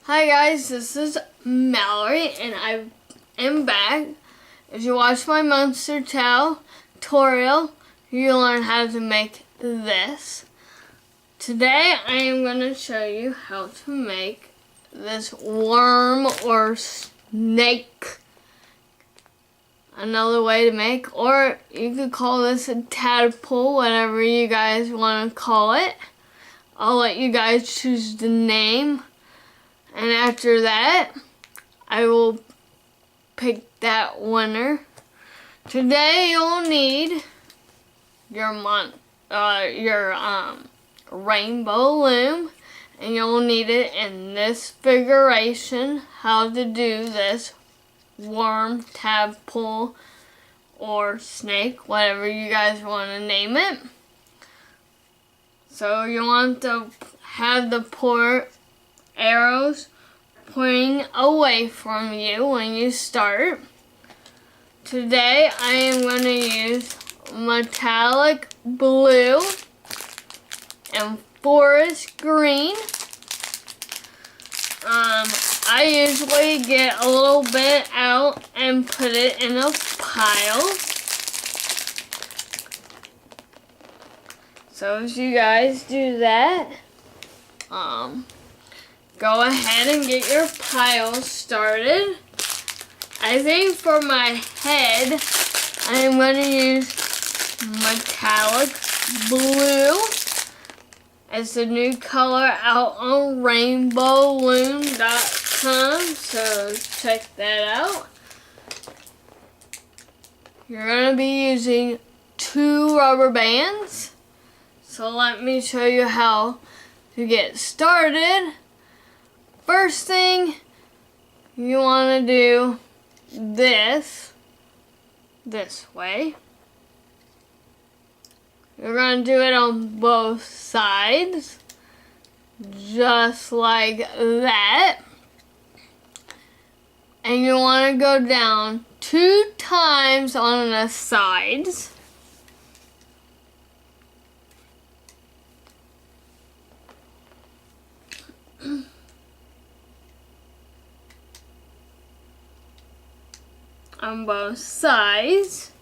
Hi guys, this is Mallory and I am back. If you watch my Monster tutorial, you'll learn how to make this. Today I am going to show you how to make this worm or snake. Another way to make, or you could call this a tadpole, whatever you guys want to call it. I'll let you guys choose the name. And after that, I will pick that winner. Today you'll need your rainbow loom, and you'll need it in this figuration. How to do this worm, tadpole, or snake, whatever you guys want to name it. So you want to have the arrows pointing away from you when you start. Today I am going to use metallic blue and forest green. I usually get a little bit out and put it in a pile. So if you guys do that, go ahead and get your pile started. I think for my head, I am going to use metallic blue. It's a new color out on rainbowloom.com, so check that out. You're going to be using 2 rubber bands. So let me show you how to get started. First thing, you want to do this way. You're going to do it on both sides, just like that. And you want to go down 2 times on the sides. On both sides.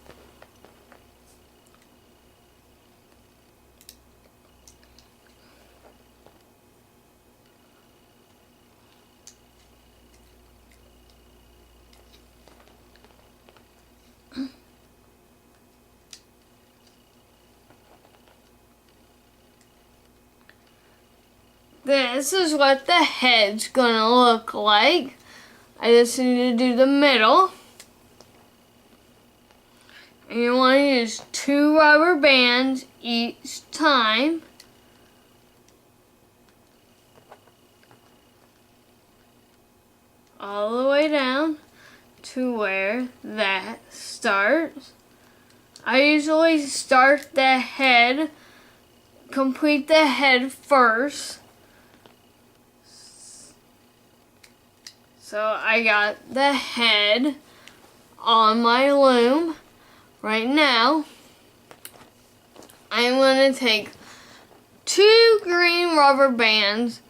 This is what the head's gonna look like. I just need to do the middle. And you want to use 2 rubber bands each time. All the way down to where that starts. I usually start the head, complete the head first. So I got the head on my loom. Right now, I'm going to take 2 green rubber bands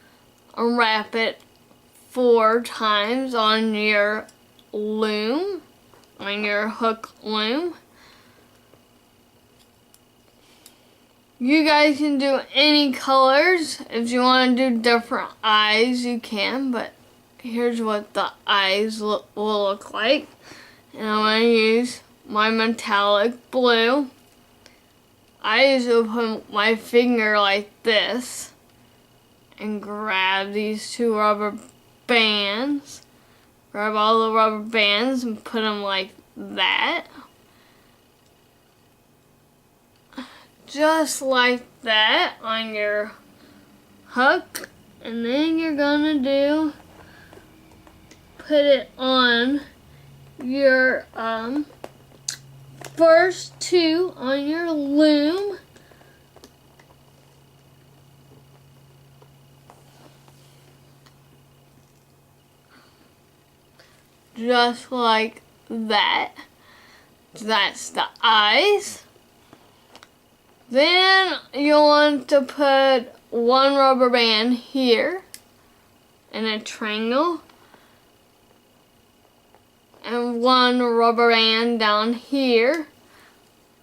and wrap it 4 times on your loom, on your hook loom. You guys can do any colors. If you want to do different eyes, you can, but here's what the eyes will look like. And I'm going to use my metallic blue. I usually put my finger like this and grab these 2 rubber bands. Grab all the rubber bands and put them like that. Just like that on your hook. And then you're gonna put it on your first 2 on your loom. Just like that. That's the eyes. Then you want to put 1 rubber band here in a triangle. And one rubber band down here.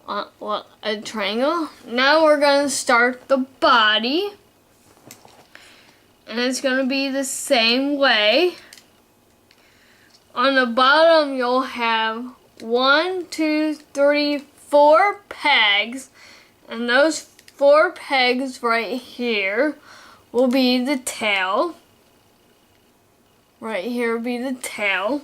A triangle. Now we're going to start the body. And it's going to be the same way. On the bottom you'll have 1, 2, 3, 4 pegs. And those 4 pegs right here will be the tail. Right here will be the tail.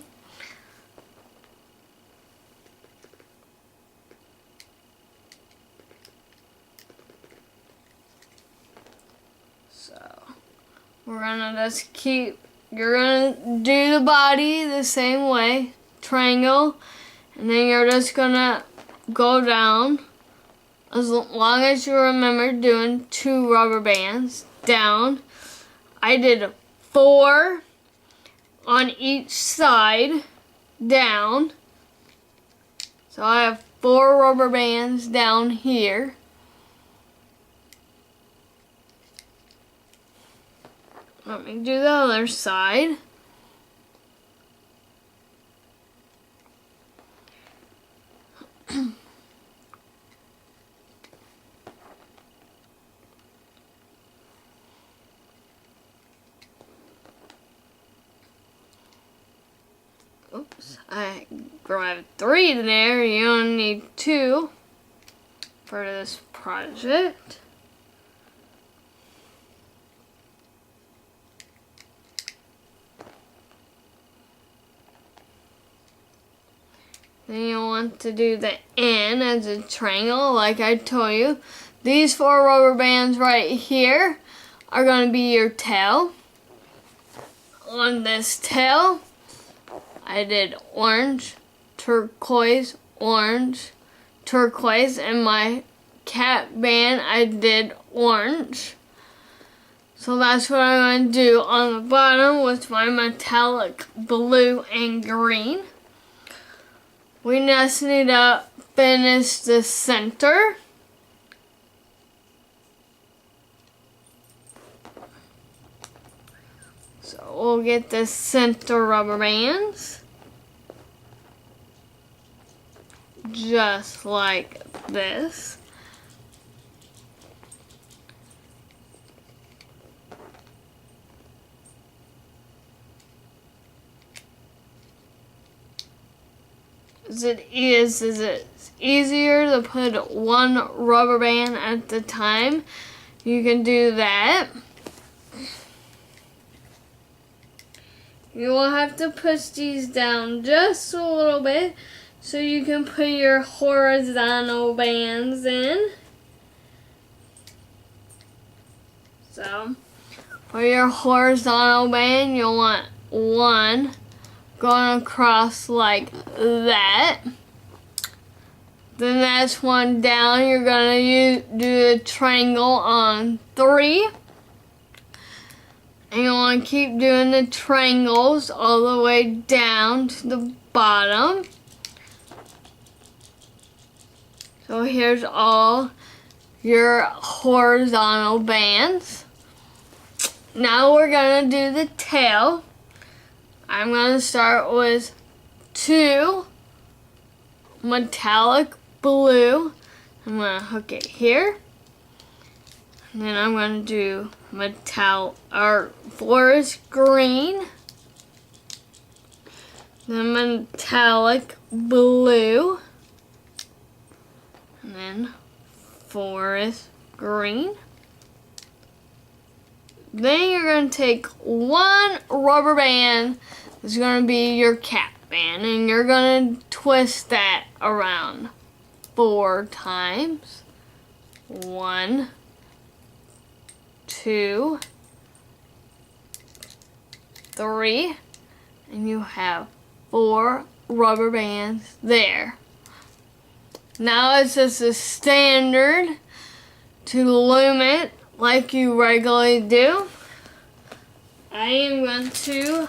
We're gonna just you're gonna do the body the same way, triangle, and then you're just gonna go down as long as you remember doing 2 rubber bands down. I did 4 on each side down. So I have 4 rubber bands down here. Let me do the other side. Oops, I grabbed 3 there. You only need 2 for this project. Then you want to do the end as a triangle, like I told you. These 4 rubber bands right here are going to be your tail. On this tail, I did orange, turquoise, orange, turquoise, and my cap band I did orange. So that's what I'm going to do on the bottom with my metallic blue and green. We just need to finish the center. So we'll get the center rubber bands. Just like this. It is easier to put 1 rubber band at a time. You can do that. You will have to push these down just a little bit so you can put your horizontal bands in. So for your horizontal band, you'll want 1 going across like that. The next one down, you're gonna do a triangle on 3. And you want to keep doing the triangles all the way down to the bottom. So here's all your horizontal bands. Now we're gonna do the tail. I'm going to start with 2 metallic blue. I'm going to hook it here. And then I'm going to do forest green. Then metallic blue. And then forest green. Then you're going to take 1 rubber band that's going to be your cap band, and you're going to twist that around 4 times. 1, 2, 3, and you have 4 rubber bands there. Now it's just a standard to loom it like you regularly do. I am going to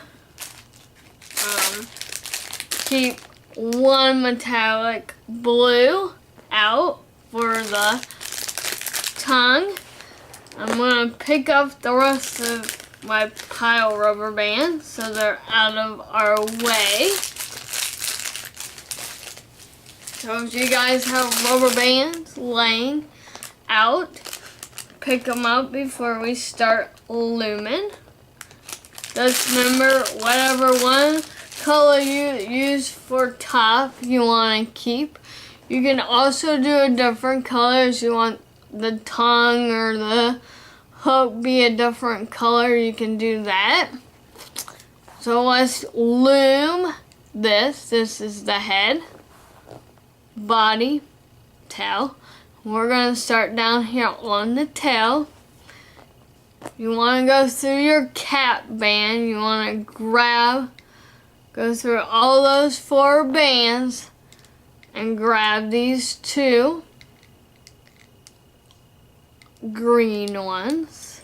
keep 1 metallic blue out for the tongue. I'm going to pick up the rest of my pile rubber bands so they're out of our way. So if you guys have rubber bands laying out, pick them up before we start looming. Just remember, whatever one color you use for top you want to keep. You can also do a different color if you want the tongue or the hook be a different color. You can do that. So let's loom this. This is the head, body, tail. We're going to start down here on the tail. You want to go through your cap band. You want to go through all those 4 bands and grab these 2 green ones.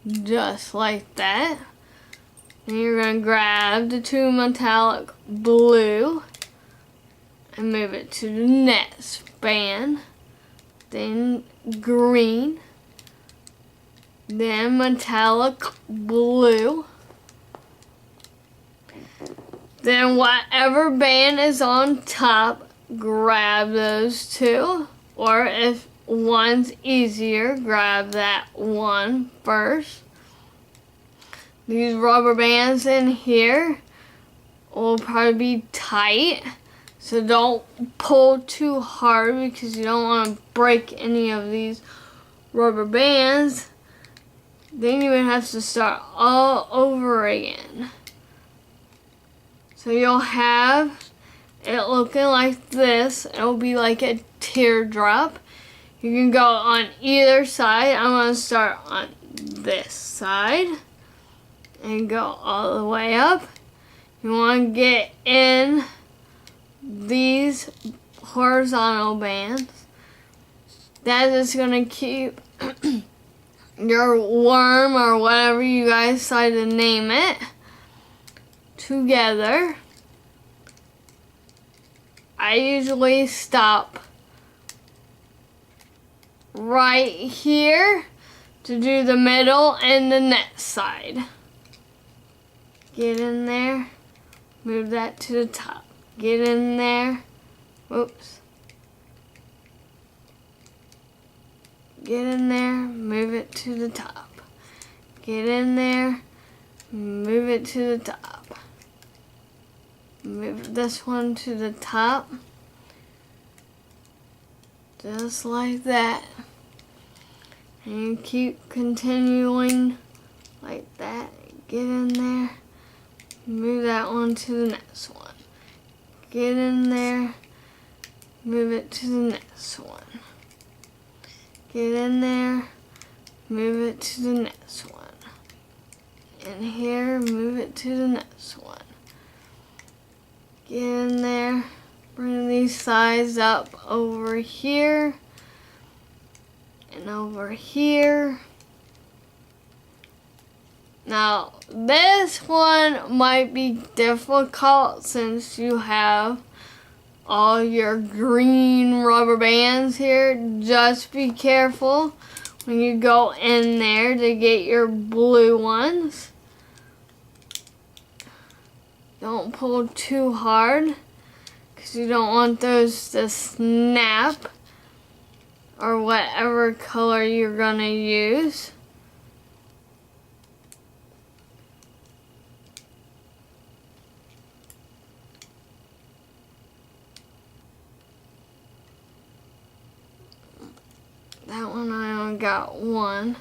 Just like that. And you're going to grab the 2 metallic blue and move it to the next band. Then green, then metallic blue, then whatever band is on top, grab those 2, or if one's easier, grab that one first. These rubber bands in here will probably be tight. So don't pull too hard because you don't want to break any of these rubber bands. Then you would have to start all over again. So you'll have it looking like this. It'll be like a teardrop. You can go on either side. I'm going to start on this side and go all the way up. You want to get in these horizontal bands. That is going to keep your worm or whatever you guys decide to name it together. I usually stop right here to do the middle and the next side. Get in there, move that to the top. Get in there. Whoops. Get in there, move it to the top. Get in there, move it to the top. Move this one to the top. Just like that. And you keep continuing like that. Get in there, move that one to the next one. Get in there, move it to the next one. Get in there, move it to the next one. In here, move it to the next one. Get in there, bring these sides up over here and over here. Now, this one might be difficult since you have all your green rubber bands here. Just be careful when you go in there to get your blue ones. Don't pull too hard because you don't want those to snap or whatever color you're going to use. That one I only got one,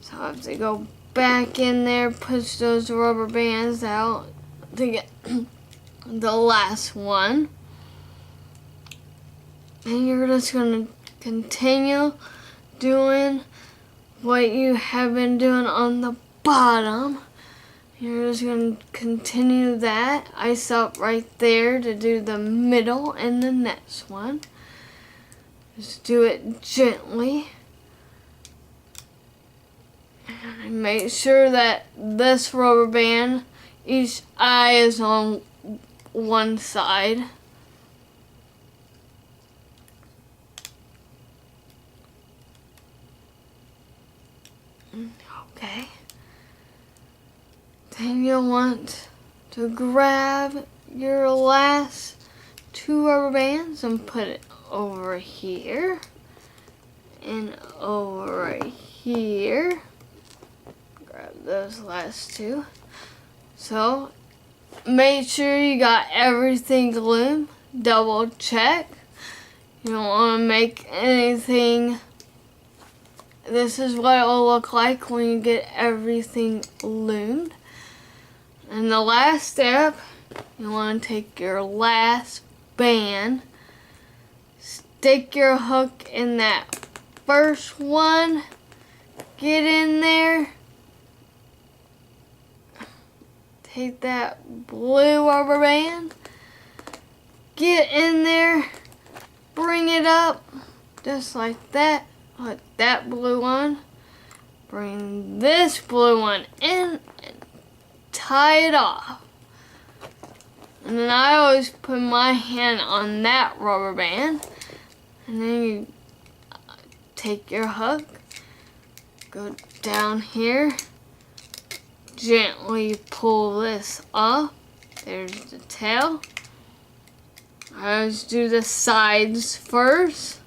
so I have to go back in there, push those rubber bands out to get the last one. And you're just going to continue doing what you have been doing on the bottom. You're just going to continue that. I stop right there to do the middle and the next one. Just do it gently. And make sure that this rubber band, each eye is on one side. Okay. Then you'll want to grab your last 2 rubber bands and put it over here and over here. Grab those last 2. So make sure you got everything glued. Double check. You don't want to make anything. This is what it will look like when you get everything glued. And the last step, you want to take your last band, stick your hook in that first one, get in there, take that blue rubber band, get in there, bring it up just like that, put that blue one, bring this blue one in, and tie it off. And then I always put my hand on that rubber band, and then you take your hook, go down here, gently pull this off. There's the tail. I always do the sides first.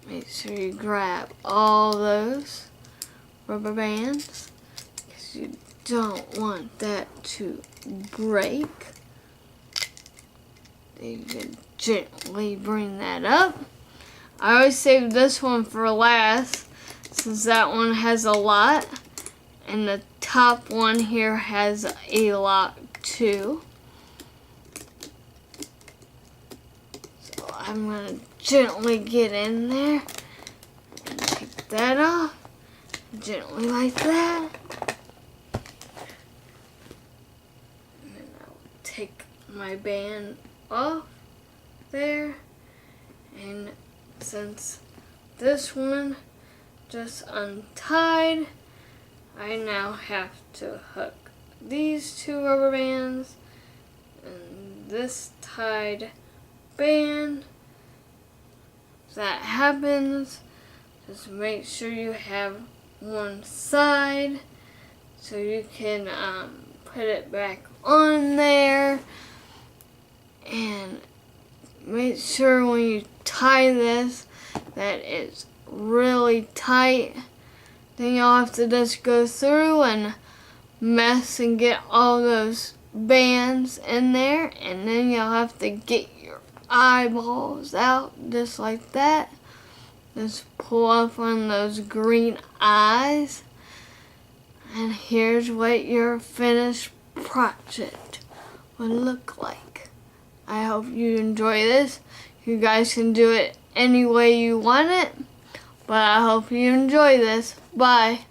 Make sure you grab all those rubber bands, because you don't want that to break. You can gently bring that up. I always save this one for last, since that one has a lot, and the top one here has a lot too. So I'm going to gently get in there and take that off. Gently like that. And then I'll take my band off there. And since this one just untied, I now have to hook these 2 rubber bands and this tied band. If that happens, just make sure you have one side so you can put it back on there, and make sure when you tie this that it's really tight. Then you'll have to just go through and mess and get all those bands in there, and then you'll have to get your eyeballs out just like that. Just pull off on those green eyes, and here's what your finished project would look like. I hope you enjoy this. You guys can do it any way you want it, but I hope you enjoy this. Bye.